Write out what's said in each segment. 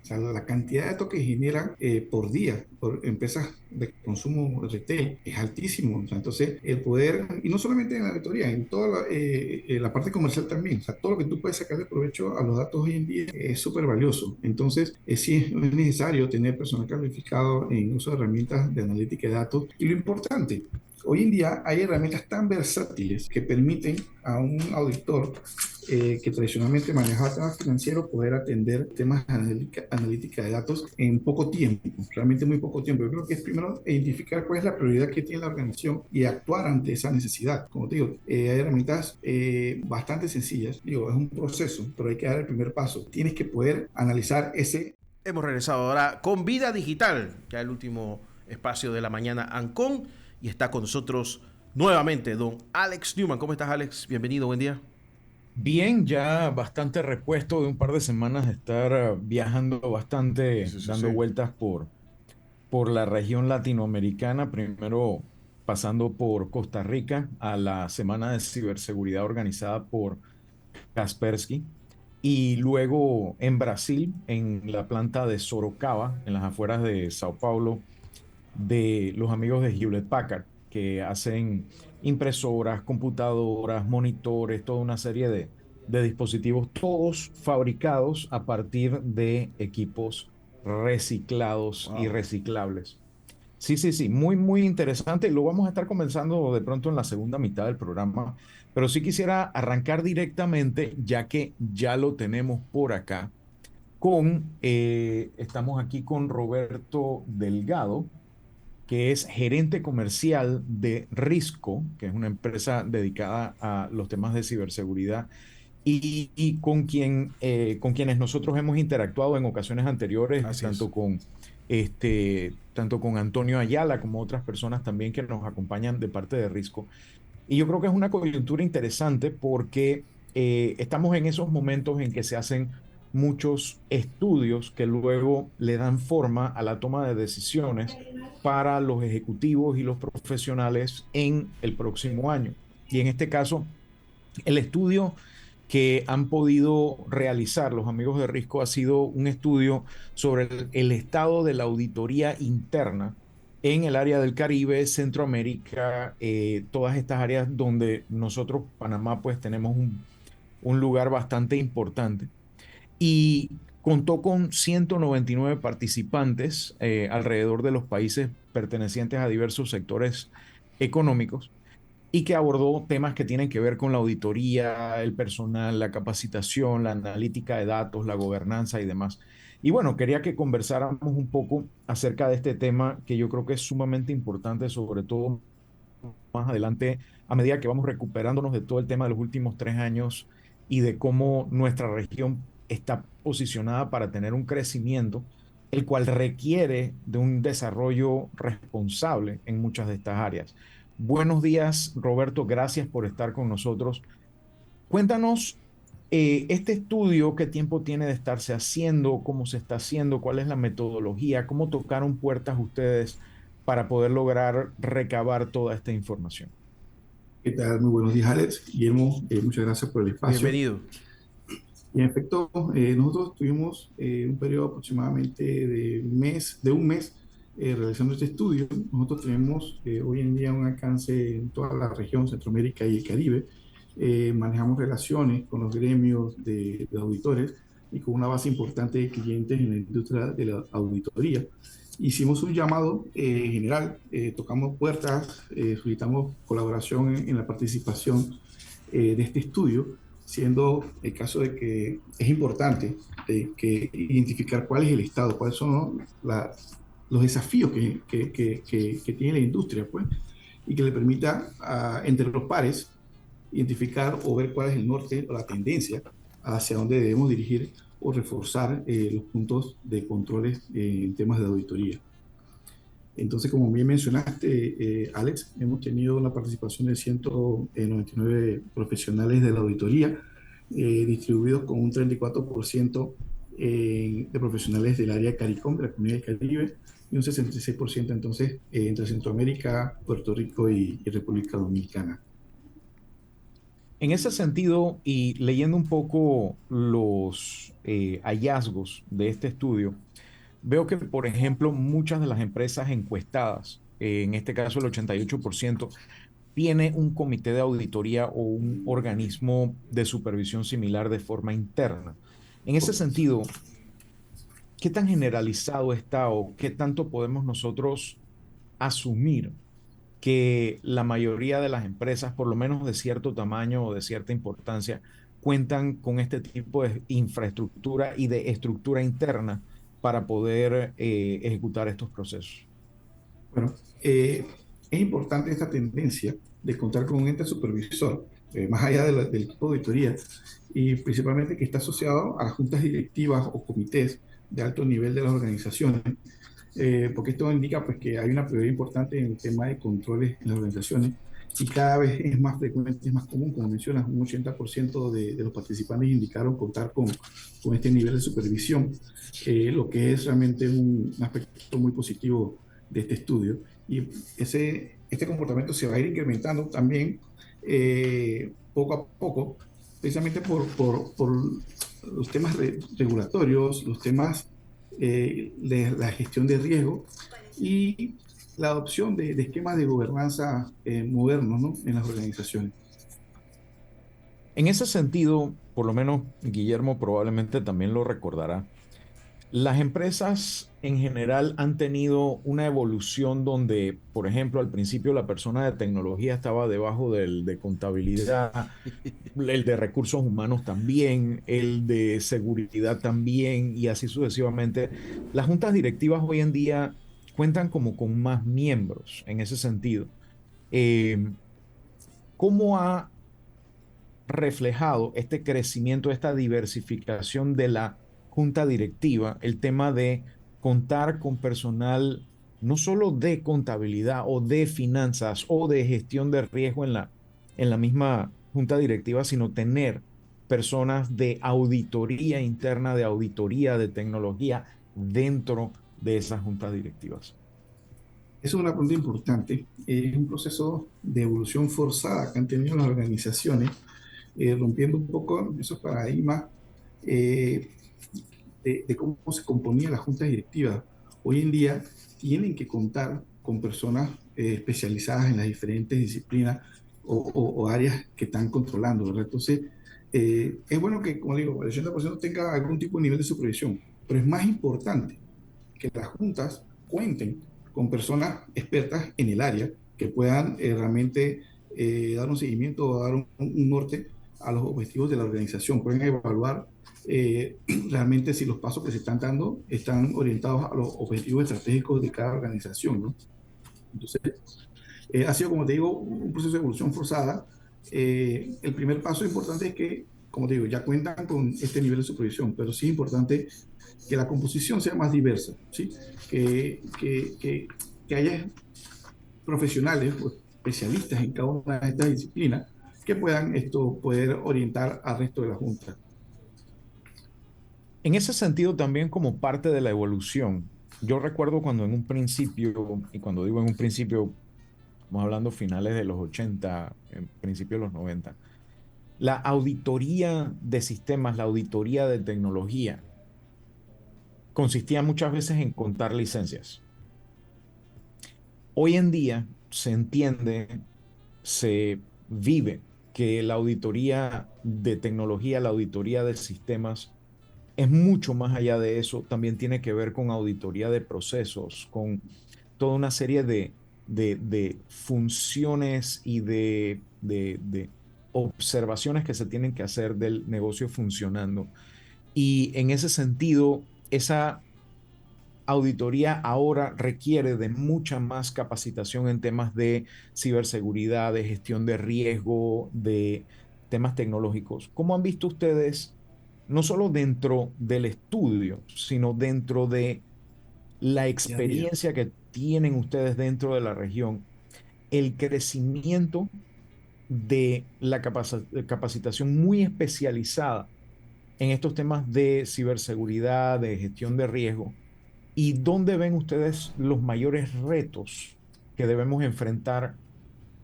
O sea, la cantidad de datos que generan por día por empresas de consumo retail es altísimo. O sea, entonces, el poder, y no solamente en la auditoría, en toda la parte comercial también, o sea, todo lo que tú puedes sacar de provecho a los datos hoy en día es súper valioso. Entonces, sí es necesario tener personal calificado en uso de herramientas de analítica de datos. Y lo importante, hoy en día hay herramientas tan versátiles que permiten a un auditor que tradicionalmente manejaba temas financieros, poder atender temas analítica de datos en poco tiempo, realmente muy poco tiempo. Yo creo que es primero identificar cuál es la prioridad que tiene la organización y actuar ante esa necesidad. Como te digo, hay herramientas bastante sencillas. Digo, es un proceso, pero hay que dar el primer paso. Tienes que poder analizar ese. Hemos regresado ahora con Vida Digital, ya el último espacio de la mañana Ancon, y está con nosotros nuevamente don Alex Newman. ¿Cómo estás, Alex? Bienvenido, buen día. Bien, ya bastante repuesto de un par de semanas de estar viajando bastante, Sí, sí, dando sí. vueltas por la región latinoamericana, primero pasando por Costa Rica a la Semana de Ciberseguridad organizada por Kaspersky, y luego en Brasil, en la planta de Sorocaba, en las afueras de Sao Paulo, de los amigos de Hewlett Packard, que hacen impresoras, computadoras, monitores, toda una serie de dispositivos, todos fabricados a partir de equipos reciclados y Wow. reciclables. Sí, sí, sí, muy, muy interesante. Lo vamos a estar comenzando de pronto en la segunda mitad del programa, pero sí quisiera arrancar directamente, ya que ya lo tenemos por acá, estamos aquí con Roberto Delgado, que es gerente comercial de Risco, que es una empresa dedicada a los temas de ciberseguridad y con quienes nosotros hemos interactuado en ocasiones anteriores, Así es. tanto con Antonio Ayala como otras personas también que nos acompañan de parte de Risco. Y yo creo que es una coyuntura interesante porque estamos en esos momentos en que se hacen muchos estudios que luego le dan forma a la toma de decisiones para los ejecutivos y los profesionales en el próximo año. Y en este caso, el estudio que han podido realizar los amigos de Risco ha sido un estudio sobre el estado de la auditoría interna en el área del Caribe, Centroamérica, todas estas áreas donde nosotros, Panamá, pues tenemos un lugar bastante importante. Y contó con 199 participantes alrededor de los países pertenecientes a diversos sectores económicos y que abordó temas que tienen que ver con la auditoría, el personal, la capacitación, la analítica de datos, la gobernanza y demás. Y bueno, quería que conversáramos un poco acerca de este tema que yo creo que es sumamente importante, sobre todo más adelante, a medida que vamos recuperándonos de todo el tema de los últimos 3 años y de cómo nuestra región está posicionada para tener un crecimiento, el cual requiere de un desarrollo responsable en muchas de estas áreas. Buenos días, Roberto. Gracias por estar con nosotros. Cuéntanos este estudio, qué tiempo tiene de estarse haciendo, cómo se está haciendo, cuál es la metodología, cómo tocaron puertas ustedes para poder lograr recabar toda esta información. ¿Qué tal? Muy buenos días, Alex. Guillermo, muchas gracias por el espacio. Bienvenido. Y en efecto, nosotros tuvimos un periodo aproximadamente de un mes realizando este estudio. Nosotros tenemos hoy en día un alcance en toda la región, Centroamérica y el Caribe. Manejamos relaciones con los gremios de auditores y con una base importante de clientes en la industria de la auditoría. Hicimos un llamado general, tocamos puertas, solicitamos colaboración en la participación de este estudio, siendo el caso de que es importante que identificar cuál es el estado, cuáles son los desafíos que tiene la industria, pues, y que le permita entre los pares identificar o ver cuál es el norte o la tendencia hacia dónde debemos dirigir o reforzar los puntos de controles en temas de auditoría. Entonces, como bien mencionaste, Alex, hemos tenido una participación de 199 profesionales de la auditoría, distribuidos con un 34% de profesionales del área CARICOM, de la Comunidad del Caribe, y un 66% entonces entre Centroamérica, Puerto Rico y República Dominicana. En ese sentido, y leyendo un poco los hallazgos de este estudio, veo que, por ejemplo, muchas de las empresas encuestadas, en este caso el 88%, tiene un comité de auditoría o un organismo de supervisión similar de forma interna. En ese sentido, ¿qué tan generalizado está o qué tanto podemos nosotros asumir que la mayoría de las empresas, por lo menos de cierto tamaño o de cierta importancia, cuentan con este tipo de infraestructura y de estructura interna para poder ejecutar estos procesos? Bueno, es importante esta tendencia de contar con un ente supervisor, más allá del equipo de auditoría, y principalmente que está asociado a las juntas directivas o comités de alto nivel de las organizaciones, porque esto indica pues, que hay una prioridad importante en el tema de controles en las organizaciones y cada vez es más frecuente, es más común, como mencionas, un 80% de los participantes indicaron contar con este nivel de supervisión, lo que es realmente un aspecto muy positivo de este estudio. Y este comportamiento se va a ir incrementando también poco a poco, precisamente por los temas regulatorios, los temas de la gestión de riesgo y la adopción de esquemas de gobernanza modernos, ¿no?, en las organizaciones. En ese sentido, por lo menos Guillermo probablemente también lo recordará, las empresas en general han tenido una evolución donde, por ejemplo, al principio la persona de tecnología estaba debajo del de contabilidad, el de recursos humanos también, el de seguridad también, y así sucesivamente. Las juntas directivas hoy en día cuentan como con más miembros en ese sentido. Eh, ¿Cómo ha reflejado este crecimiento, esta diversificación de la junta directiva, el tema de contar con personal no solo de contabilidad o de finanzas o de gestión de riesgo en la misma junta directiva, sino tener personas de auditoría interna, de auditoría de tecnología dentro de esas juntas directivas? Eso es una pregunta importante. Es un proceso de evolución forzada que han tenido las organizaciones, rompiendo un poco esos paradigmas eh, de cómo se componía la junta directiva. Hoy en día tienen que contar con personas especializadas en las diferentes disciplinas o áreas que están controlando, ¿verdad? Entonces, es bueno que, como digo, el 80% tenga algún tipo de nivel de supervisión, pero es más importante que las juntas cuenten con personas expertas en el área que puedan realmente dar un seguimiento o dar un norte a los objetivos de la organización. Pueden evaluar realmente si los pasos que se están dando están orientados a los objetivos estratégicos de cada organización, ¿no? Entonces, ha sido, como te digo, un proceso de evolución forzada. El primer paso importante es que, como te digo, ya cuentan con este nivel de supervisión, pero sí es importante que la composición sea más diversa, ¿sí? Que haya profesionales o especialistas en cada una de estas disciplinas que puedan poder orientar al resto de la Junta. En ese sentido, también como parte de la evolución, yo recuerdo cuando en un principio, y cuando digo en un principio, estamos hablando finales de los 80, en principio de los 90, la auditoría de sistemas, la auditoría de tecnología, consistía muchas veces en contar licencias. Hoy en día se entiende, se vive que la auditoría de tecnología, la auditoría de sistemas, es mucho más allá de eso. También tiene que ver con auditoría de procesos, con toda una serie de funciones y de observaciones que se tienen que hacer del negocio funcionando. Y en ese sentido, esa auditoría ahora requiere de mucha más capacitación en temas de ciberseguridad, de gestión de riesgo, de temas tecnológicos. ¿Cómo han visto ustedes, no solo dentro del estudio, sino dentro de la Día a día. experiencia que tienen ustedes dentro de la región, el crecimiento de la capacitación muy especializada en estos temas de ciberseguridad, de gestión de riesgo? ¿Y dónde ven ustedes los mayores retos que debemos enfrentar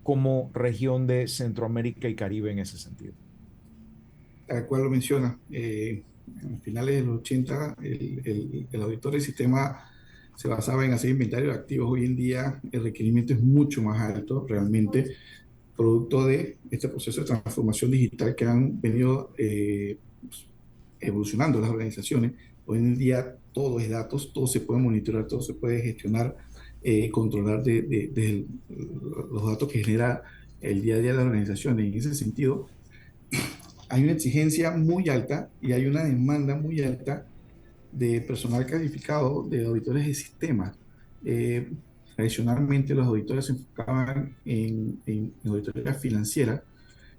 como región de Centroamérica y Caribe en ese sentido? Tal cual lo menciona, a finales de los 80 el auditor del sistema se basaba en hacer inventario de activos. Hoy en día el requerimiento es mucho más alto, realmente, producto de este proceso de transformación digital que han venido evolucionando las organizaciones. Hoy en día todo es datos, todo se puede monitorear, todo se puede gestionar, controlar de los datos que genera el día a día de las organizaciones. En ese sentido, hay una exigencia muy alta y hay una demanda muy alta de personal calificado de auditores de sistemas. Eh, Tradicionalmente los auditores se enfocaban en auditoría financiera,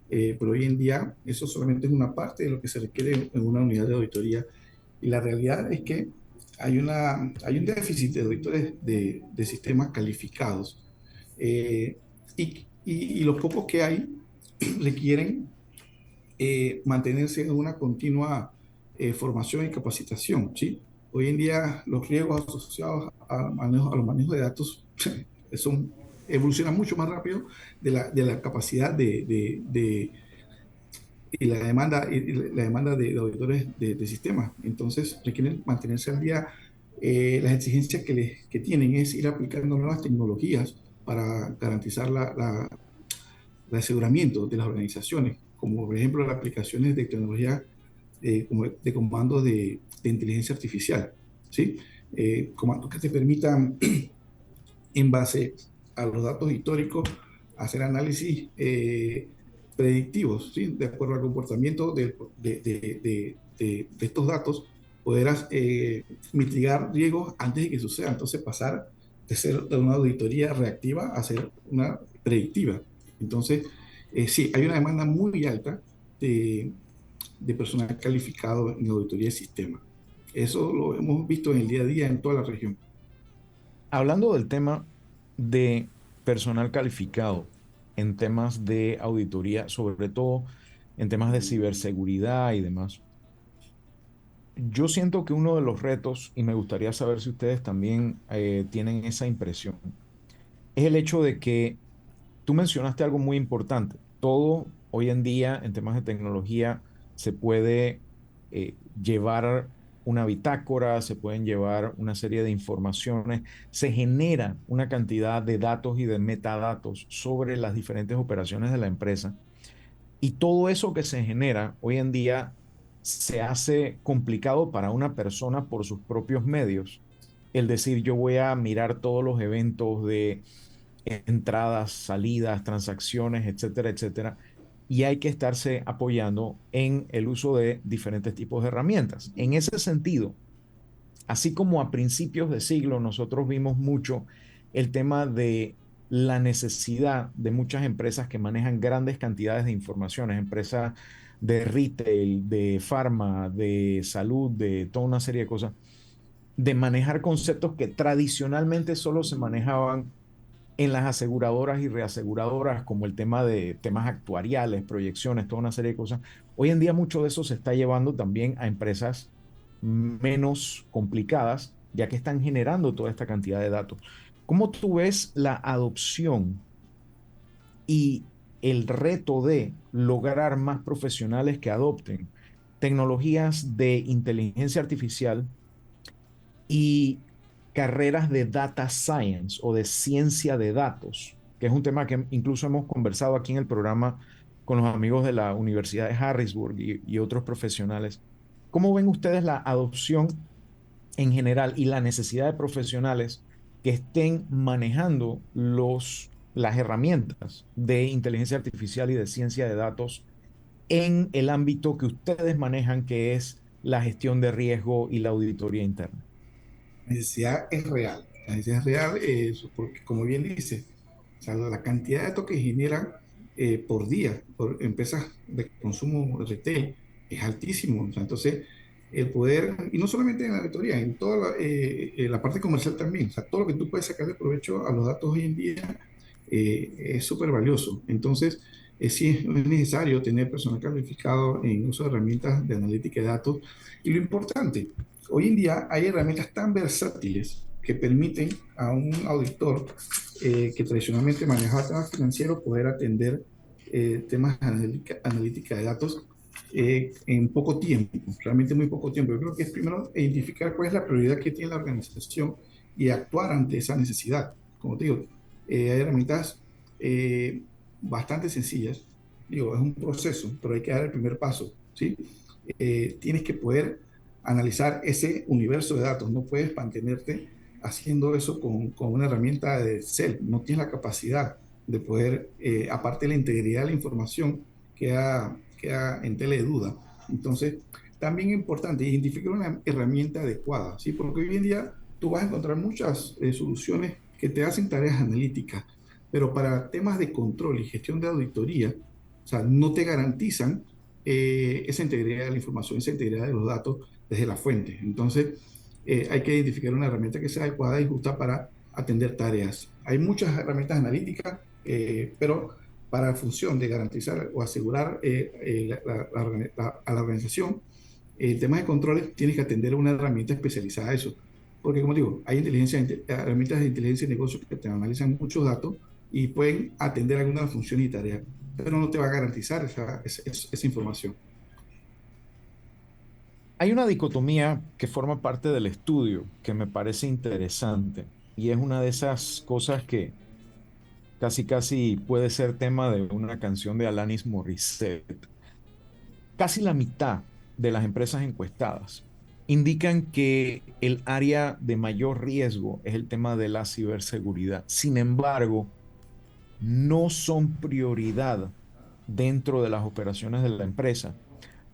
pero hoy en día eso solamente es una parte de lo que se requiere en una unidad de auditoría. Y la realidad es que hay un déficit de auditores de sistemas calificados. Y los pocos que hay requieren mantenerse en una continua formación y capacitación, ¿sí? Hoy en día los riesgos asociados a los manejos de datos son, evolucionan mucho más rápido de la capacidad y la demanda de auditores de sistemas. Entonces requieren mantenerse al día. Las exigencias que tienen es ir aplicando nuevas tecnologías para garantizar el aseguramiento de las organizaciones, como por ejemplo las aplicaciones de tecnología como de comandos de inteligencia artificial, ¿sí? Comandos que te permitan, en base a los datos históricos, hacer análisis predictivos, ¿sí? De acuerdo al comportamiento de estos datos, poder mitigar riesgos antes de que suceda. Entonces pasar de ser de una auditoría reactiva a ser una predictiva. Entonces, sí, hay una demanda muy alta de personal calificado en auditoría de sistemas. Eso lo hemos visto en el día a día en toda la región. Hablando del tema de personal calificado en temas de auditoría, sobre todo en temas de ciberseguridad y demás, yo siento que uno de los retos, y me gustaría saber si ustedes también tienen esa impresión, es el hecho de que tú mencionaste algo muy importante. Todo hoy en día en temas de tecnología se puede llevar una bitácora, se pueden llevar una serie de informaciones, se genera una cantidad de datos y de metadatos sobre las diferentes operaciones de la empresa. Y todo eso que se genera hoy en día se hace complicado para una persona por sus propios medios. El decir, yo voy a mirar todos los eventos de entradas, salidas, transacciones, etcétera, etcétera. Y hay que estarse apoyando en el uso de diferentes tipos de herramientas. En ese sentido, así como a principios de siglo nosotros vimos mucho el tema de la necesidad de muchas empresas que manejan grandes cantidades de informaciones, empresas de retail, de farma, de salud, de toda una serie de cosas, de manejar conceptos que tradicionalmente solo se manejaban en las aseguradoras y reaseguradoras, como el tema de temas actuariales, proyecciones, toda una serie de cosas. Hoy en día mucho de eso se está llevando también a empresas menos complicadas, ya que están generando toda esta cantidad de datos. ¿Cómo tú ves la adopción y el reto de lograr más profesionales que adopten tecnologías de inteligencia artificial y carreras de data science o de ciencia de datos, que es un tema que incluso hemos conversado aquí en el programa con los amigos de la Universidad de Harrisburg y otros profesionales? ¿Cómo ven ustedes la adopción en general y la necesidad de profesionales que estén manejando las herramientas de inteligencia artificial y de ciencia de datos en el ámbito que ustedes manejan, que es la gestión de riesgo y la auditoría interna? La necesidad es real. La necesidad es real, porque, como bien dice, o sea, la cantidad de datos que generan por día por empresas de consumo retail es altísimo. O sea, entonces, el poder, y no solamente en la auditoría, en toda la parte comercial también, o sea, todo lo que tú puedes sacar de provecho a los datos hoy en día es súper valioso. Entonces, sí es necesario tener personal calificado en uso de herramientas de analítica de datos. Y lo importante, hoy en día hay herramientas tan versátiles que permiten a un auditor que tradicionalmente manejaba temas financieros poder atender temas analítica de datos en poco tiempo, realmente muy poco tiempo. Yo creo que es primero identificar cuál es la prioridad que tiene la organización y actuar ante esa necesidad. Como te digo, hay herramientas bastante sencillas. Digo, es un proceso, pero hay que dar el primer paso, ¿sí? Tienes que poder analizar ese universo de datos. No puedes mantenerte haciendo eso con una herramienta de Excel. No tienes la capacidad de poder, aparte de la integridad de la información, queda en tela de duda. Entonces, también es importante identificar una herramienta adecuada, ¿sí? Porque hoy en día tú vas a encontrar muchas soluciones que te hacen tareas analíticas, pero para temas de control y gestión de auditoría, o sea, no te garantizan esa integridad de la información, esa integridad de los datos desde la fuente. Entonces, hay que identificar una herramienta que sea adecuada y justa para atender tareas. Hay muchas herramientas analíticas, pero para la función de garantizar o asegurar a la organización temas de controles, tienes que atender a una herramienta especializada a eso. Porque, como digo, hay herramientas de inteligencia de negocios que te analizan muchos datos y pueden atender algunas funciones y tareas, pero no te va a garantizar esa información. Hay una dicotomía que forma parte del estudio que me parece interesante y es una de esas cosas que casi casi puede ser tema de una canción de Alanis Morissette. Casi la mitad de las empresas encuestadas indican que el área de mayor riesgo es el tema de la ciberseguridad. Sin embargo, no son prioridad dentro de las operaciones de la empresa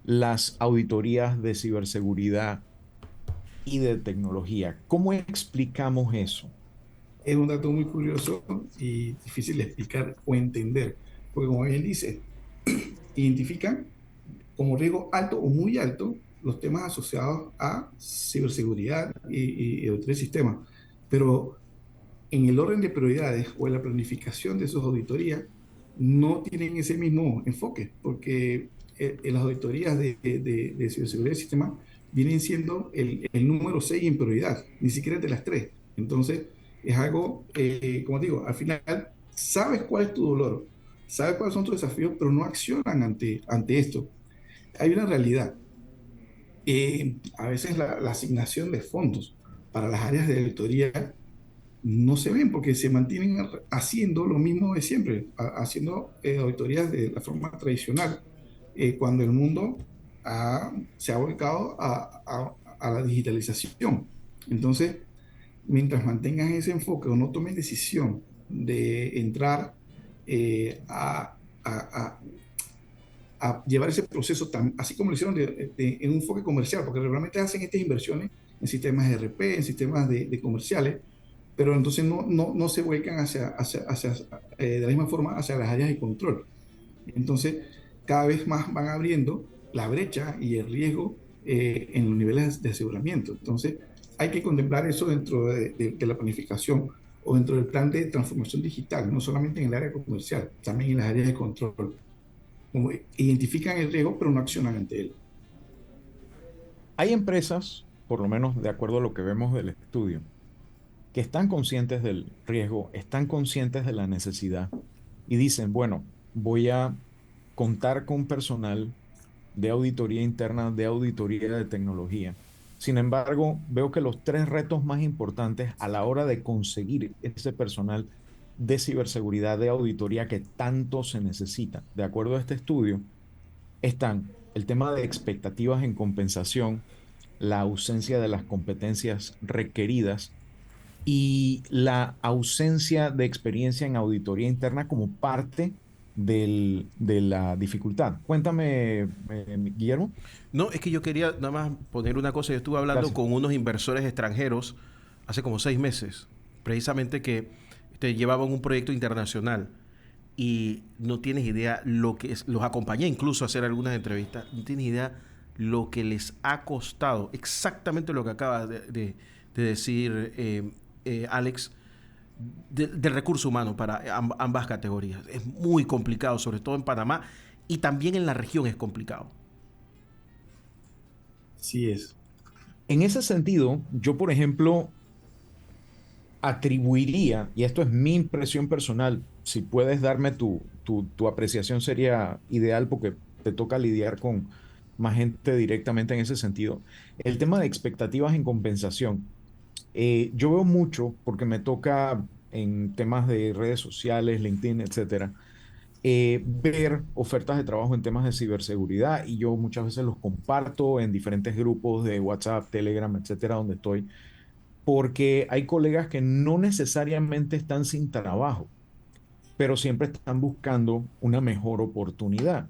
las auditorías de ciberseguridad y de tecnología. ¿Cómo explicamos eso? Es un dato muy curioso y difícil de explicar o entender, porque como bien dice, identifican como riesgo alto o muy alto los temas asociados a ciberseguridad y auditoría de sistemas. Pero en el orden de prioridades o en la planificación de sus auditorías no tienen ese mismo enfoque, porque en las auditorías de ciberseguridad del sistema vienen siendo el número 6 en prioridad, ni siquiera es de las 3. Entonces, es algo, como digo, al final sabes cuál es tu dolor, sabes cuáles son tus desafíos, pero no accionan ante esto. Hay una realidad. A veces la asignación de fondos para las áreas de auditoría no se ven porque se mantienen haciendo lo mismo de siempre, haciendo auditorías de la forma tradicional, cuando el mundo se ha volcado a la digitalización. Entonces, mientras mantengan ese enfoque o no tomen decisión de entrar a llevar ese proceso así como lo hicieron en un enfoque comercial, porque realmente hacen estas inversiones en sistemas de RP, en sistemas de comerciales, pero entonces no se vuelcan de la misma forma hacia las áreas de control. Entonces, cada vez más van abriendo la brecha y el riesgo en los niveles de aseguramiento. Entonces, hay que contemplar eso dentro de la planificación o dentro del plan de transformación digital, no solamente en el área comercial, también en las áreas de control. Como identifican el riesgo, pero no accionan ante él. Hay empresas, por lo menos de acuerdo a lo que vemos del estudio, que están conscientes del riesgo, están conscientes de la necesidad y dicen, bueno, voy a contar con personal de auditoría interna, de auditoría de tecnología. Sin embargo, veo que los tres retos más importantes a la hora de conseguir ese personal de ciberseguridad, de auditoría que tanto se necesita, de acuerdo a este estudio, están el tema de expectativas en compensación, la ausencia de las competencias requeridas y la ausencia de experiencia en auditoría interna como parte de la dificultad. Cuéntame, Guillermo. No, es que yo quería nada más poner una cosa. Yo estuve hablando Gracias. con unos inversores extranjeros hace como 6 meses, precisamente que llevaban un proyecto internacional y no tienes idea lo que es. Los acompañé incluso a hacer algunas entrevistas. No tienes idea lo que les ha costado, exactamente lo que acaba de decir Alex, del recurso humano para ambas categorías. Es muy complicado, sobre todo en Panamá y también en la región es complicado. Sí es. En ese sentido, yo, por ejemplo, atribuiría, y esto es mi impresión personal, si puedes darme tu apreciación sería ideal porque te toca lidiar con más gente directamente en ese sentido. El tema de expectativas en compensación. Yo veo mucho porque me toca en temas de redes sociales, LinkedIn, etcétera, ver ofertas de trabajo en temas de ciberseguridad y yo muchas veces los comparto en diferentes grupos de WhatsApp, Telegram, etcétera, donde estoy, porque hay colegas que no necesariamente están sin trabajo, pero siempre están buscando una mejor oportunidad.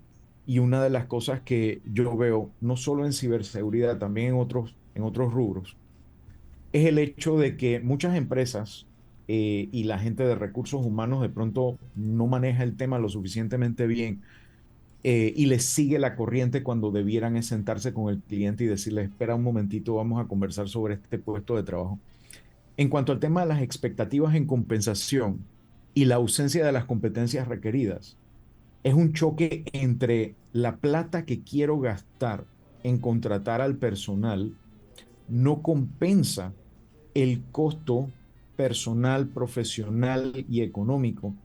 Y una de las cosas que yo veo, no solo en ciberseguridad, también en otros rubros, es el hecho de que muchas empresas y la gente de recursos humanos de pronto no maneja el tema lo suficientemente bien y les sigue la corriente cuando debieran es sentarse con el cliente y decirle, espera un momentito, vamos a conversar sobre este puesto de trabajo. En cuanto al tema de las expectativas en compensación y la ausencia de las competencias requeridas, es un choque entre la plata que quiero gastar en contratar al personal no compensa el costo personal, profesional y económico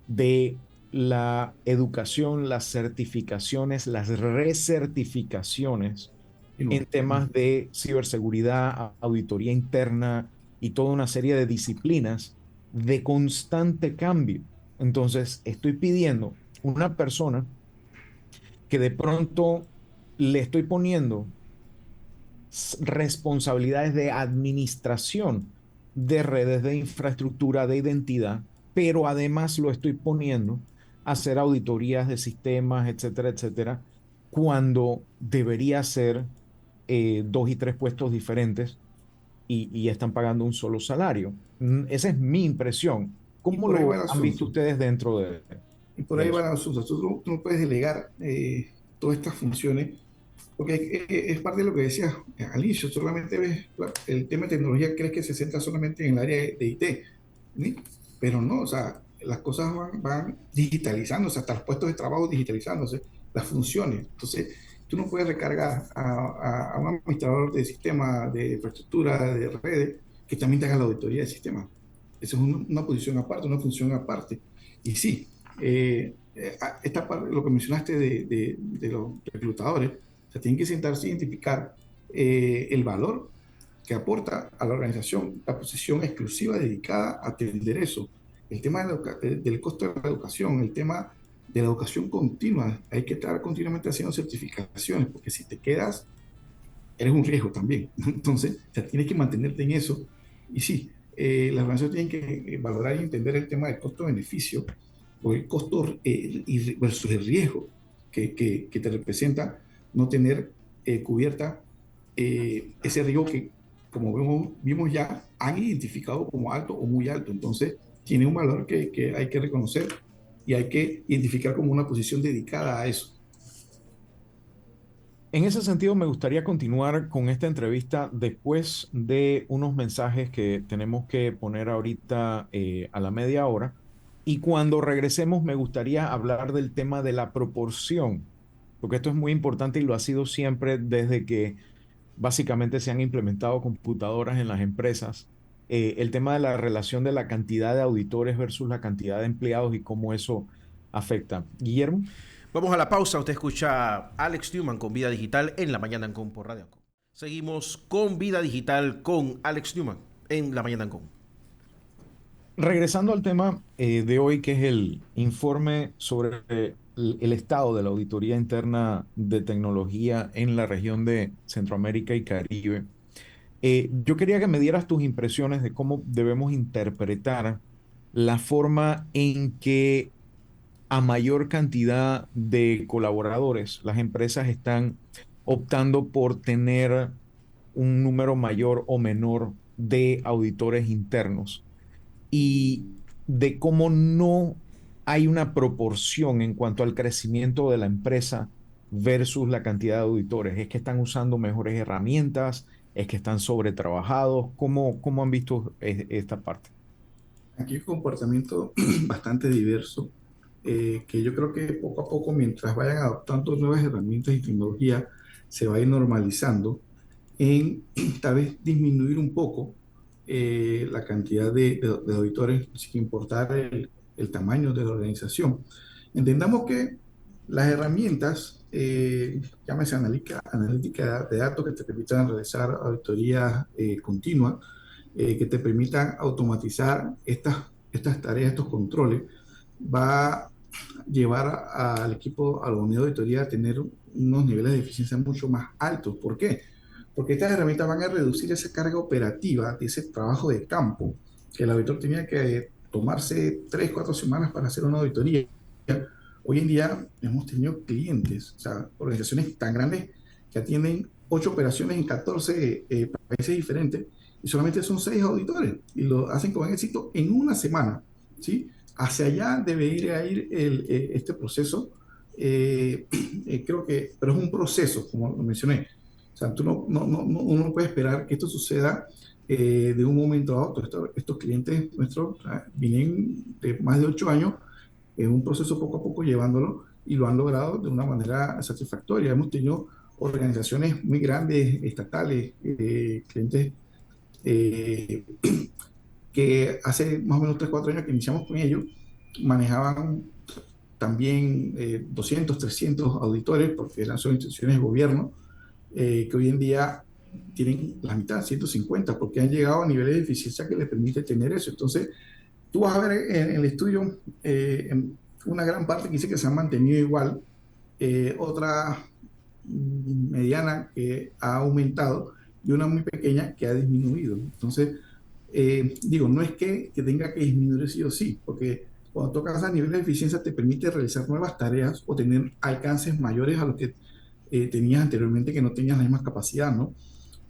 de la educación, las certificaciones, las recertificaciones Y en no, temas de ciberseguridad, auditoría interna y toda una serie de disciplinas de constante cambio. Entonces, estoy pidiendo una persona que de pronto le estoy poniendo responsabilidades de administración de redes de infraestructura de identidad, pero además lo estoy poniendo a hacer auditorías de sistemas, etcétera, etcétera, cuando debería ser dos y tres puestos diferentes y están pagando un solo salario. Esa es mi impresión. y ¿Cómo por ahí va lo el han visto asunto. ustedes dentro Y por de ahí va eso? el asunto. Tú no puedes delegar todas estas funciones, porque es parte de lo que decías al inicio. Solamente ves el tema de tecnología, crees que se centra solamente en el área de IT, ¿sí? Pero no, o sea, las cosas van digitalizándose, hasta los puestos de trabajo digitalizándose, las funciones. Entonces, tú no puedes recargar a un administrador de sistemas, de infraestructura, de redes, que también te haga la auditoría del sistema. Esa es una posición aparte, una función aparte. Y sí, esta parte, lo que mencionaste de los reclutadores, o sea, tienen que sentarse a identificar el valor que aporta a la organización la posición exclusiva dedicada a atender eso. El tema del costo de la educación, el tema de la educación continua, hay que estar continuamente haciendo certificaciones, porque si te quedas, eres un riesgo también. Entonces, o sea, tienes que mantenerte en eso. Y sí, las organizaciones tienen que valorar y entender el tema del costo-beneficio, o el costo versus el riesgo que te representa no tener cubierta ese riesgo que, como vimos ya, han identificado como alto o muy alto. Entonces, tiene un valor que hay que reconocer y hay que identificar como una posición dedicada a eso. En ese sentido, me gustaría continuar con esta entrevista después de unos mensajes que tenemos que poner ahorita a la media hora. Y cuando regresemos, me gustaría hablar del tema de la proporción, porque esto es muy importante y lo ha sido siempre desde que básicamente se han implementado computadoras en las empresas. El tema de la relación de la cantidad de auditores versus la cantidad de empleados y cómo eso afecta. Guillermo. Vamos a la pausa. Usted escucha a Alex Newman con Vida Digital en La Mañana Ancon por Radio Ancon. Seguimos con Vida Digital con Alex Newman en La Mañana Ancon. Regresando al tema de hoy, que es el informe sobre el estado de la auditoría interna de tecnología en la región de Centroamérica y Caribe, yo quería que me dieras tus impresiones de cómo debemos interpretar la forma en que a mayor cantidad de colaboradores, las empresas están optando por tener un número mayor o menor de auditores internos y de cómo no hay una proporción en cuanto al crecimiento de la empresa versus la cantidad de auditores. ¿Es que están usando mejores herramientas? ¿Es que están sobretrabajados? ¿Cómo han visto esta parte? Aquí hay un comportamiento bastante diverso, que yo creo que poco a poco, mientras vayan adoptando nuevas herramientas y tecnología, se va a ir normalizando en tal vez disminuir un poco la cantidad de auditores sin importar el tamaño de la organización. Entendamos que las herramientas, llámese analítica de datos que te permitan realizar auditorías continuas, que te permitan automatizar estas tareas, estos controles, va a llevar al equipo, a la unidad de auditoría a tener unos niveles de eficiencia mucho más altos. ¿Por qué? Porque estas herramientas van a reducir esa carga operativa de ese trabajo de campo que el auditor tenía que tomarse 3, 4 semanas para hacer una auditoría. Hoy en día hemos tenido clientes, o sea, organizaciones tan grandes que atienden 8 operaciones en 14 países diferentes y solamente son 6 auditores y lo hacen con éxito en una semana, ¿sí? Hacia allá debe ir este proceso. Creo que, pero es un proceso, como lo mencioné. O sea, tú uno no puede esperar que esto suceda de un momento a otro. Estos clientes nuestros vienen de más de 8 años en un proceso poco a poco llevándolo y lo han logrado de una manera satisfactoria. Hemos tenido organizaciones muy grandes, estatales, clientes eh, que hace más o menos 3, 4 años que iniciamos con ellos, manejaban también 200, 300 auditores, porque son instituciones de gobierno, que hoy en día tienen la mitad, 150, porque han llegado a niveles de eficiencia que les permite tener eso. Entonces, tú vas a ver en el estudio una gran parte que dice que se han mantenido igual, otra mediana que ha aumentado y una muy pequeña que ha disminuido. Entonces, digo, no es que tenga que disminuir sí o sí, porque cuando tocas a nivel de eficiencia te permite realizar nuevas tareas o tener alcances mayores a los que tenías anteriormente que no tenías la misma capacidad, ¿no?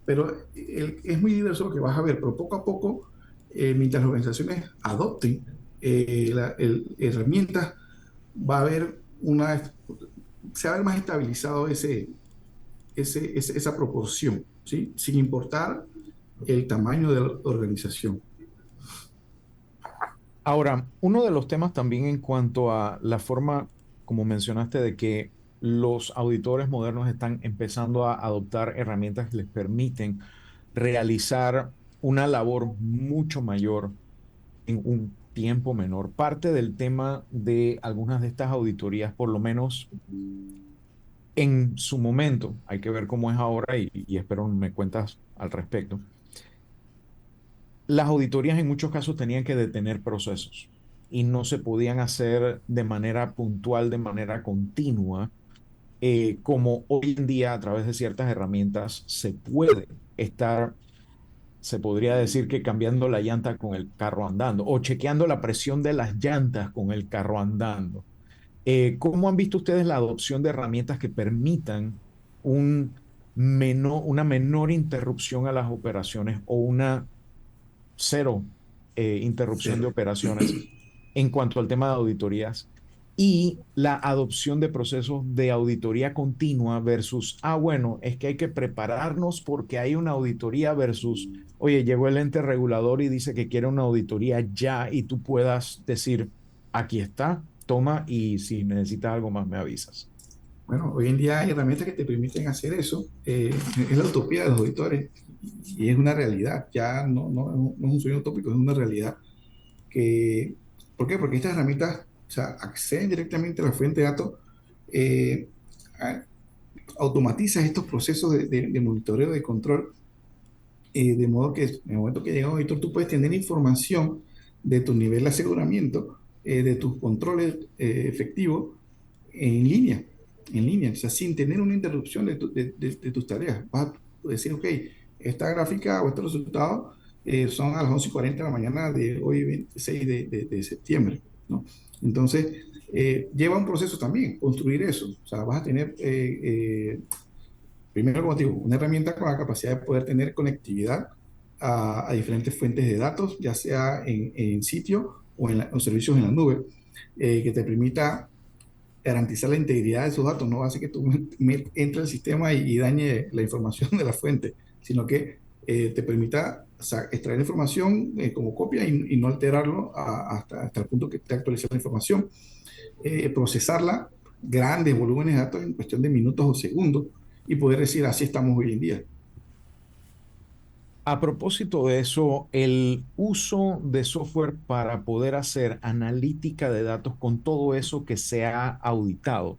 Pero es muy diverso lo que vas a ver, pero poco a poco, mientras las organizaciones adopten herramientas, va a haber se va a ver más estabilizado esa proporción, ¿sí? Sin importar el tamaño de la organización. Ahora, uno de los temas también en cuanto a la forma, como mencionaste, de que los auditores modernos están empezando a adoptar herramientas que les permiten realizar una labor mucho mayor en un tiempo menor. Parte del tema de algunas de estas auditorías, por lo menos en su momento, hay que ver cómo es ahora y espero me cuentas al respecto. Las auditorías en muchos casos tenían que detener procesos y no se podían hacer de manera puntual, de manera continua, como hoy en día a través de ciertas herramientas se puede estar, se podría decir que cambiando la llanta con el carro andando o chequeando la presión de las llantas con el carro andando. ¿Cómo han visto ustedes la adopción de herramientas que permitan una menor interrupción a las operaciones o una cero interrupción de Cero. operaciones en cuanto al tema de auditorías y la adopción de procesos de auditoría continua versus, bueno, es que hay que prepararnos porque hay una auditoría versus, oye, llegó el ente regulador y dice que quiere una auditoría ya y tú puedas decir, aquí está, toma y si necesitas algo más me avisas. Bueno, hoy en día hay herramientas que te permiten hacer eso. Es la utopía de los auditores y es una realidad. Ya no es un sueño utópico, es una realidad. ¿Por qué? Porque estas herramientas, o sea, acceden directamente a la fuente de datos, eh, a- automatizas estos procesos de monitoreo, de control, de modo que en el momento que llega un auditor tú puedes tener información de tu nivel de aseguramiento, de tus controles efectivos en línea, en línea, o sea, sin tener una interrupción de tus tareas. Vas a decir, ok, esta gráfica o este resultado son a las 11:40 de la mañana de hoy, 26 de septiembre, ¿no? Entonces, lleva un proceso también, construir eso. O sea, vas a tener primero, como te digo, una herramienta con la capacidad de poder tener conectividad a diferentes fuentes de datos, ya sea en sitio o en servicios en la nube, que te permita garantizar la integridad de esos datos. No hace que tú entre al sistema y dañe la información de la fuente, sino que te permita, o sea, extraer la información como copia y no alterarlo hasta el punto que te actualice la información, procesarla, grandes volúmenes de datos en cuestión de minutos o segundos y poder decir así estamos hoy en día. A propósito de eso, el uso de software para poder hacer analítica de datos con todo eso que se ha auditado,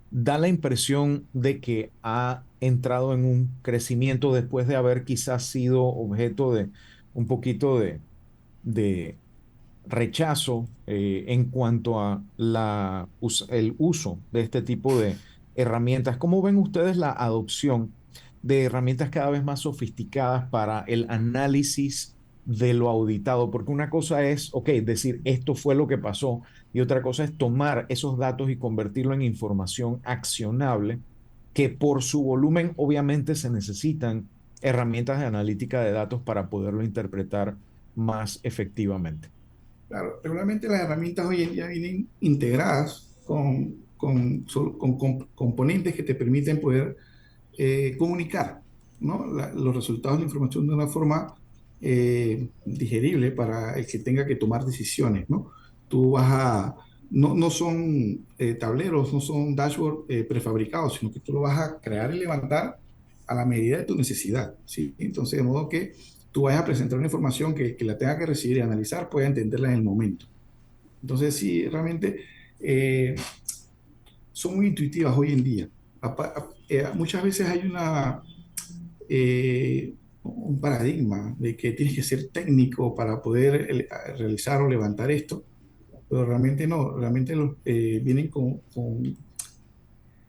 da la impresión de que ha entrado en un crecimiento después de haber quizás sido objeto de un poquito de rechazo en cuanto a el uso de este tipo de herramientas. ¿Cómo ven ustedes la adopción de herramientas cada vez más sofisticadas para el análisis de lo auditado? Porque una cosa es, ok, decir esto fue lo que pasó, y otra cosa es tomar esos datos y convertirlo en información accionable, que por su volumen obviamente se necesitan herramientas de analítica de datos para poderlo interpretar más efectivamente. Claro, regularmente las herramientas hoy en día vienen integradas con componentes que te permiten poder comunicar, ¿no? Los resultados de la información de una forma digerible para el que tenga que tomar decisiones, ¿no? Tú vas a, no son tableros, no son dashboards prefabricados, sino que tú lo vas a crear y levantar a la medida de tu necesidad, ¿sí? Entonces, de modo que tú vayas a presentar una información que la tenga que recibir y analizar, pueda entenderla en el momento. Entonces, sí, realmente eh, son muy intuitivas hoy en día. Muchas veces hay un paradigma de que tienes que ser técnico para poder realizar o levantar esto, pero realmente no, realmente vienen con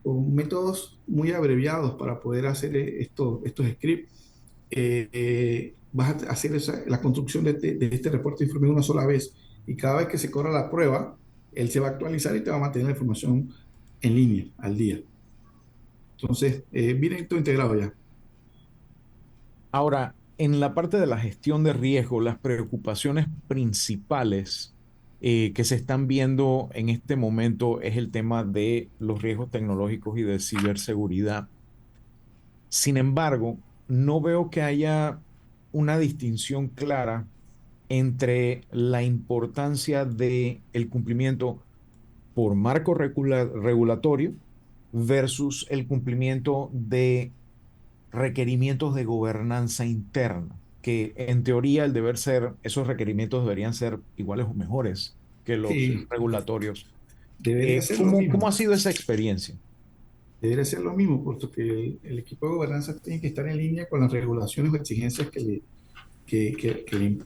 métodos muy abreviados para poder hacer estos scripts. Vas a hacer la construcción de este reporte de informe una sola vez y cada vez que se corra la prueba, él se va a actualizar y te va a mantener la información en línea al día. Entonces, viene todo integrado ya. Ahora, en la parte de la gestión de riesgo, las preocupaciones principales que se están viendo en este momento es el tema de los riesgos tecnológicos y de ciberseguridad. Sin embargo, no veo que haya una distinción clara entre la importancia de el cumplimiento por marco regulatorio versus el cumplimiento de requerimientos de gobernanza interna, que en teoría el deber ser, esos requerimientos deberían ser iguales o mejores que los Sí, regulatorios. debería ser lo ¿Cómo mismo. ha sido esa experiencia? Debería ser lo mismo, puesto que el equipo de gobernanza tiene que estar en línea con las regulaciones o exigencias que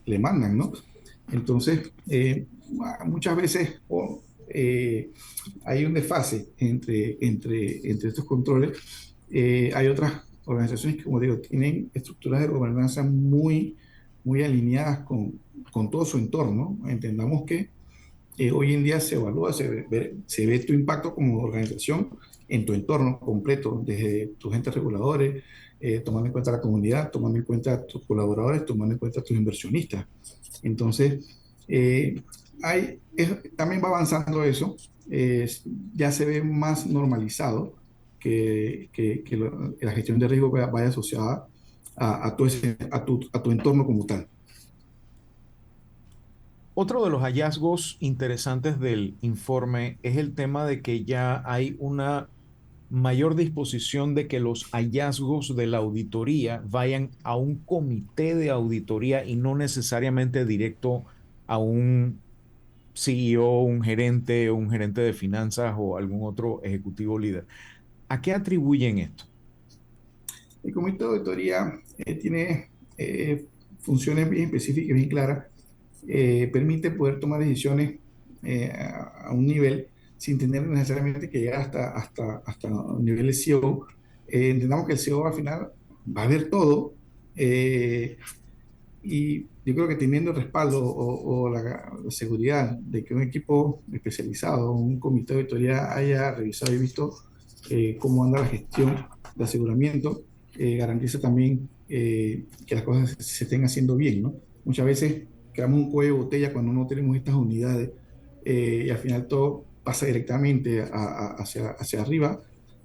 le mandan, ¿no? Entonces, muchas veces hay un desfase entre estos controles. Hay otras organizaciones que, como digo, tienen estructuras de gobernanza muy alineadas con todo su entorno. Entendamos que hoy en día se evalúa, se ve tu impacto como organización en tu entorno completo, desde tus entes reguladores, tomando en cuenta la comunidad, tomando en cuenta tus colaboradores, tomando en cuenta tus inversionistas. Entonces, eh, también va avanzando eso, ya se ve más normalizado que la gestión de riesgo vaya asociada a tu entorno como tal. Otro de los hallazgos interesantes del informe es el tema de que ya hay una mayor disposición de que los hallazgos de la auditoría vayan a un comité de auditoría y no necesariamente directo a un CEO, un gerente de finanzas o algún otro ejecutivo líder. ¿A qué atribuyen esto? El comité de auditoría tiene funciones bien específicas y bien claras. Permite poder tomar decisiones a un nivel sin tener necesariamente que llegar hasta un nivel de CEO. Entendamos que el CEO al final va a ver todo, y yo creo que teniendo el respaldo o la seguridad de que un equipo especializado, un comité de auditoría haya revisado y visto cómo anda la gestión de aseguramiento, garantiza también que las cosas se estén haciendo bien, ¿no? Muchas veces creamos un cuello de botella cuando no tenemos estas unidades, y al final todo pasa directamente hacia arriba.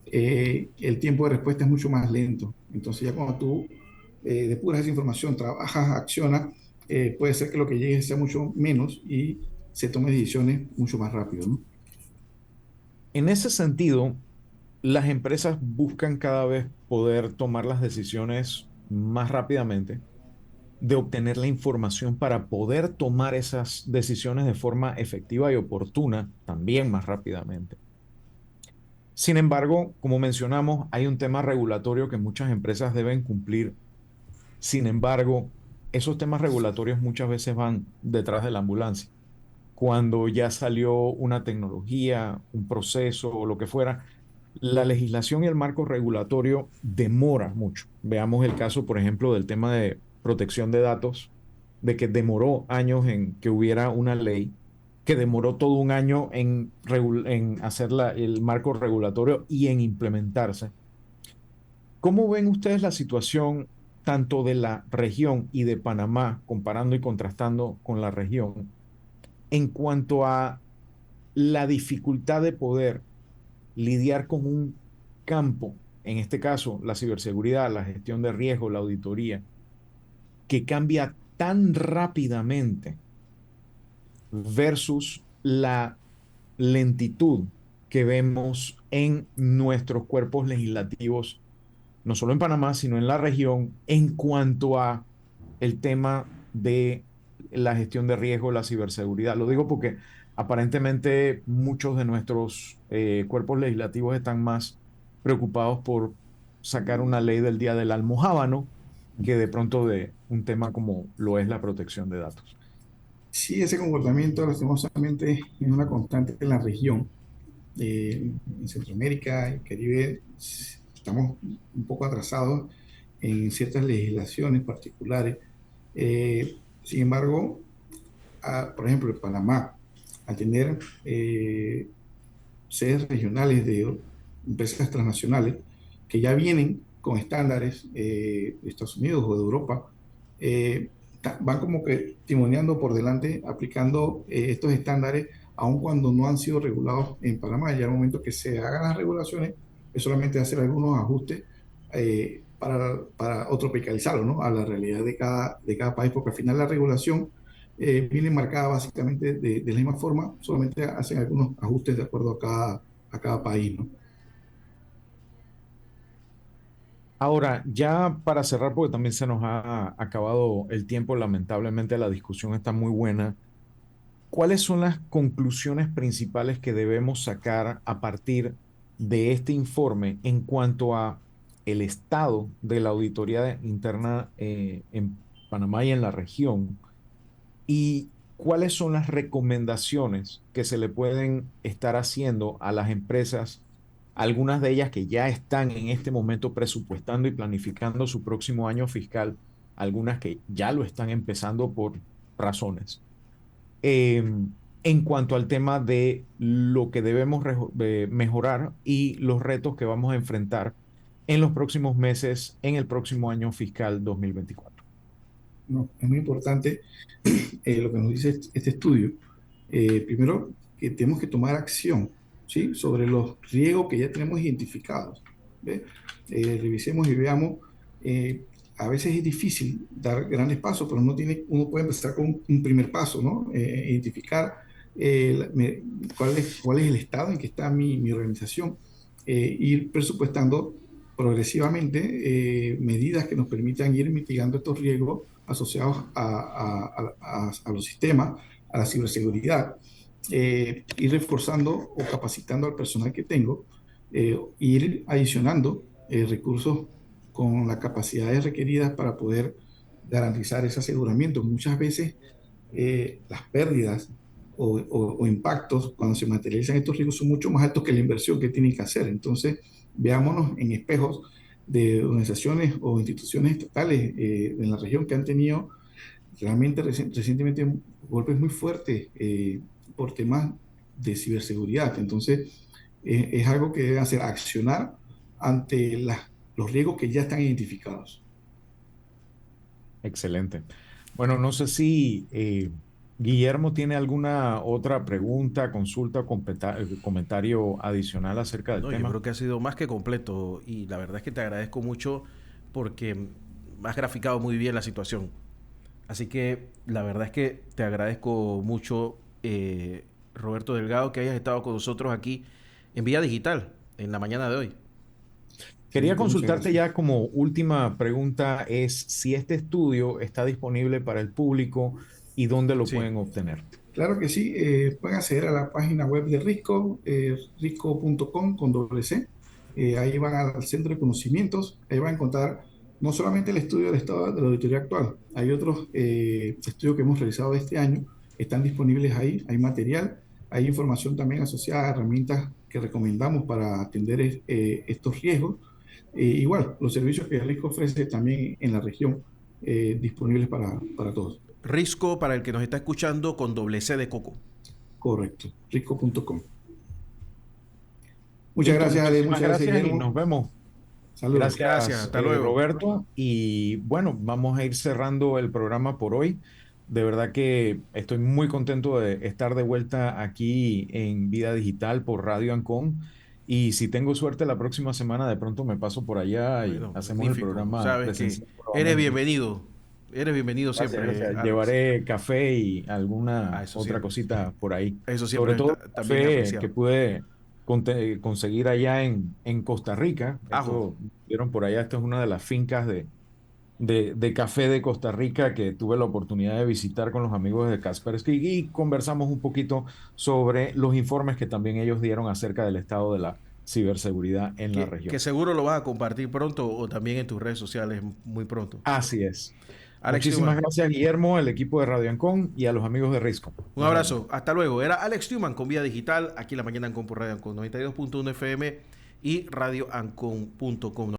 El tiempo de respuesta es mucho más lento. Entonces ya cuando tú depuras esa información, trabajas, accionas, puede ser que lo que llegue sea mucho menos y se tome decisiones mucho más rápido, ¿no? En ese sentido, las empresas buscan cada vez poder tomar las decisiones más rápidamente, de obtener la información para poder tomar esas decisiones de forma efectiva y oportuna, también más rápidamente. Sin embargo, como mencionamos, hay un tema regulatorio que muchas empresas deben cumplir. Sin embargo, esos temas regulatorios muchas veces van detrás de la ambulancia. Cuando ya salió una tecnología, un proceso o lo que fuera, la legislación y el marco regulatorio demora mucho. Veamos el caso, por ejemplo, del tema de protección de datos, de que demoró años en que hubiera una ley, que demoró todo un año en hacer el marco regulatorio y en implementarse. ¿Cómo ven ustedes la situación tanto de la región y de Panamá, comparando y contrastando con la región, en cuanto a la dificultad de poder lidiar con un campo, en este caso la ciberseguridad, la gestión de riesgo, la auditoría, que cambia tan rápidamente versus la lentitud que vemos en nuestros cuerpos legislativos, no solo en Panamá, sino en la región, en cuanto a el tema de la gestión de riesgo, la ciberseguridad? Lo digo porque aparentemente muchos de nuestros cuerpos legislativos están más preocupados por sacar una ley del día del almojábano que de pronto de un tema como lo es la protección de datos. Sí, ese comportamiento lastimosamente es una constante en la región. En Centroamérica, en Caribe, estamos un poco atrasados en ciertas legislaciones particulares. Sin embargo, por ejemplo, en Panamá, al tener sedes regionales de empresas transnacionales que ya vienen con estándares de Estados Unidos o de Europa, eh, van como que timoneando por delante, aplicando estos estándares, aun cuando no han sido regulados en Panamá. Ya al momento que se hagan las regulaciones, es solamente hacer algunos ajustes para tropicalizarlo, ¿no? A la realidad de cada país, porque al final la regulación viene marcada básicamente de la misma forma, solamente hacen algunos ajustes de acuerdo a cada país, ¿no? Ahora, ya para cerrar, porque también se nos ha acabado el tiempo, lamentablemente la discusión está muy buena. ¿Cuáles son las conclusiones principales que debemos sacar a partir de este informe en cuanto a el estado de la auditoría interna en Panamá y en la región? ¿Y cuáles son las recomendaciones que se le pueden estar haciendo a las empresas, algunas de ellas que ya están en este momento presupuestando y planificando su próximo año fiscal, algunas que ya lo están empezando por razones? eh, en cuanto al tema de lo que debemos mejorar y los retos que vamos a enfrentar en los próximos meses, en el próximo año fiscal 2024. No, es muy importante lo que nos dice este estudio. Primero, que tenemos que tomar acción, ¿sí? Sobre los riesgos que ya tenemos identificados. ¿Ve? Revisemos y veamos. A veces es difícil dar grandes pasos, pero uno puede empezar con un primer paso, ¿no? Identificar cuál es el estado en que está mi organización, ir presupuestando progresivamente medidas que nos permitan ir mitigando estos riesgos asociados a los sistemas, a la ciberseguridad, ir reforzando o capacitando al personal que tengo, ir adicionando recursos con las capacidades requeridas para poder garantizar ese aseguramiento. Muchas veces las pérdidas o impactos cuando se materializan estos riesgos son mucho más altos que la inversión que tienen que hacer. Entonces, veámonos en espejos de organizaciones o instituciones estatales en la región que han tenido realmente recientemente golpes muy fuertes por temas de ciberseguridad. Entonces, es algo que deben hacer, accionar ante los riesgos que ya están identificados. Excelente. Bueno, no sé si Guillermo tiene alguna otra pregunta, consulta o comentario adicional acerca del No, yo tema. creo que ha sido más que completo y la verdad es que te agradezco mucho porque has graficado muy bien la situación. Así que la verdad es que te agradezco mucho, Roberto Delgado, que hayas estado con nosotros aquí en Vía Digital en la mañana de hoy. Quería Excelente, muchas consultarte gracias. ya como última pregunta es si este estudio está disponible para el público y dónde lo Sí. pueden obtener. Claro que sí, pueden acceder a la página web de Risco, risco.com con doble C. Ahí van al centro de conocimientos, ahí van a encontrar no solamente el estudio del estado de la auditoría actual, hay otros estudios que hemos realizado este año, están disponibles ahí, hay material, hay información también asociada a herramientas que recomendamos para atender estos riesgos. Igual, los servicios que Risco ofrece también en la región, disponibles para todos. Risco, para el que nos está escuchando, con doble C de coco. Correcto, risco.com. Muchas Listo, gracias, Ale, muchísimas muchas gracias, gracias y nos Guillermo. vemos. Saludos. Gracias, Gracias, hasta luego. Roberto. Y bueno, vamos a ir cerrando el programa por hoy. De verdad que estoy muy contento de estar de vuelta aquí en Vida Digital por Radio Ancon. Y si tengo suerte, la próxima semana de pronto me paso por allá y Bueno, hacemos el magnífico. programa Sabes que presencial eres nuevamente. bienvenido. Eres bienvenido Gracias, siempre, gracias. Alex. Llevaré café y Ah, alguna otra cosita por ahí. eso Sobre siempre todo está también café que apreciado. pude conseguir allá en Costa Rica. Ajo. Esto, vieron por allá, esto es una de las fincas de café de Costa Rica que tuve la oportunidad de visitar con los amigos de Kaspersky y conversamos un poquito sobre los informes que también ellos dieron acerca del estado de la ciberseguridad en la Que región. seguro lo vas a compartir pronto o también en tus redes sociales muy pronto. Así es. Alex Muchísimas Newman, gracias, Guillermo, el equipo de Radio Ancon y a los amigos de Risco. un Nos vemos. abrazo. Hasta luego. Era Alex Newman con Vía Digital, aquí en la mañana Ancon por Radio Ancon 92.1 FM y radioancon.com.